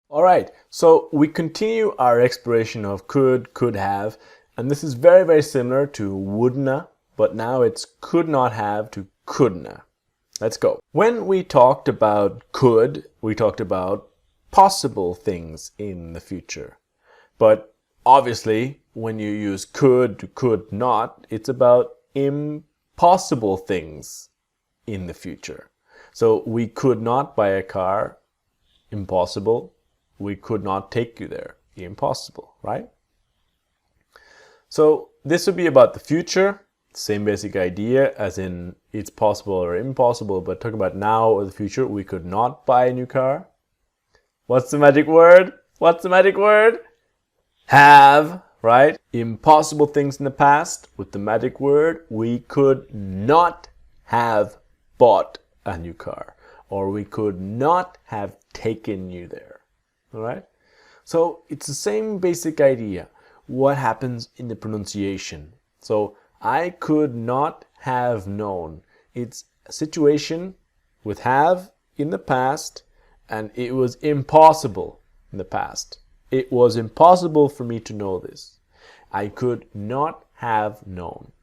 All right, so we continue our exploration of could have, and this is very, very similar to wouldn't, but now it's could not have to couldn't. Let's go. When we talked about could, we talked about possible things in the future. But obviously, when you use could to could not, it's about impossible things in the future. So we could not buy a car, impossible. We could not take you there, impossible, right? So this would be about the future, same basic idea as in it's possible or impossible, but talking about now or the future, we could not buy a new car. What's the magic word? What's the magic word? Have, right? Impossible things in the past with the magic word, we could not have bought a new car, or we could not have taken you there. All right? So it's the same basic idea. What happens in the pronunciation? So I could not have known. It's a situation with have in the past, and it was impossible in the past. It was impossible for me to know this. I could not have known.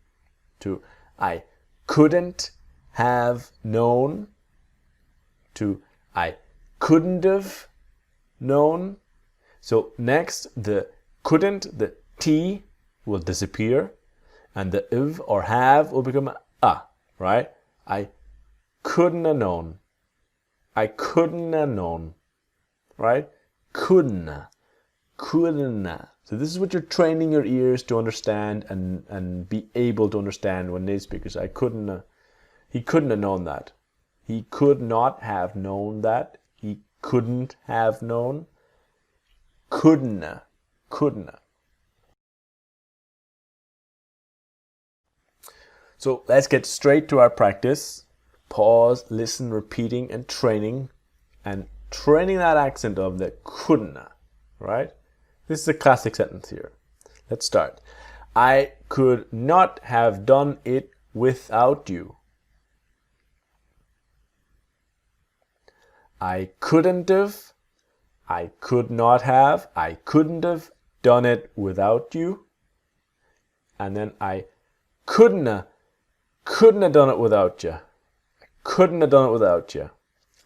To I couldn't have known. To I couldn't have known. So next, the couldn't, the T will disappear, and the iv or have will become a, right? I couldn't have known. I couldn't have known, right? Couldn't. So this is what you're training your ears to understand and be able to understand when they speak. I couldn't, he couldn't have known that. He could not have known that. He couldn't have known. Couldn't. So let's get straight to our practice. Pause, listen, repeating, and training that accent of the couldn't, right? This is a classic sentence here. Let's start. I could not have done it without you. I couldn't have, I could not have, I couldn't have done it without you. And then I couldn't have done it without you. I couldn't have done it without you.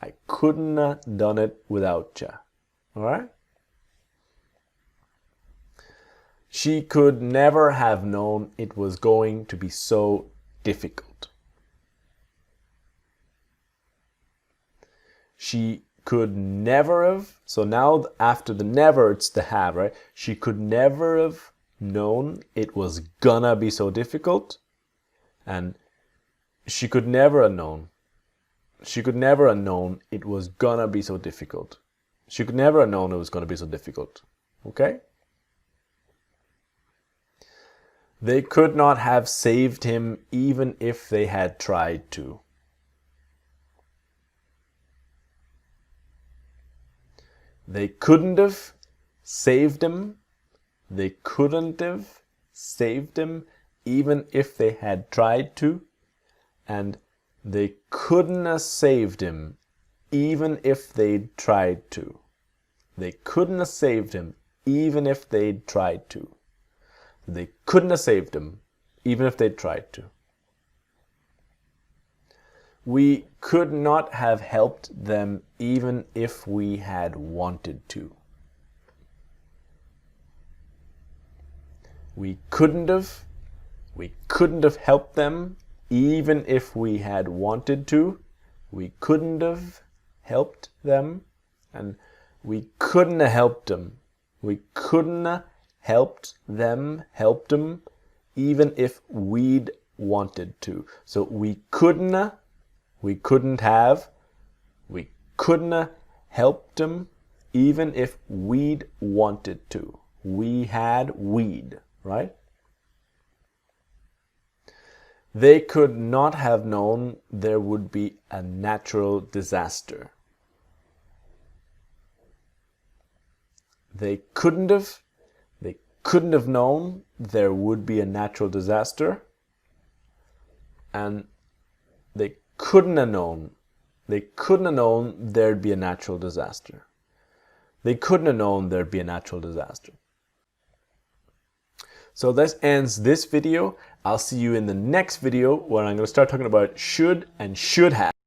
I couldn't have done it without you. All right? She could never have known it was going to be so difficult. She could never have, so now after the never, it's the have, right? She could never have known it was gonna be so difficult. And she could never have known. She could never have known it was gonna be so difficult. She could never have known it was gonna be so difficult. Okay? They could not have saved him even if they had tried to. They couldn't have saved him. They couldn't have saved him even if they had tried to. And they couldn't have saved him even if they'd tried to. They couldn't have saved him even if they'd tried to. They couldn't have saved him even if they'd tried to. We could not have helped them even if we had wanted to. We couldn't have helped them even if we had wanted to. We couldn't have helped them, and we couldn't have helped them. We couldn't have helped them, even if we'd wanted to. So we couldn't have, we couldn't have helped them even if we'd wanted to. We'd, right? They could not have known there would be a natural disaster. They couldn't have known there would be a natural disaster. And they couldn't have known there'd be a natural disaster. They couldn't have known there'd be a natural disaster. So this ends this video. I'll see you in the next video where I'm going to start talking about should and should have.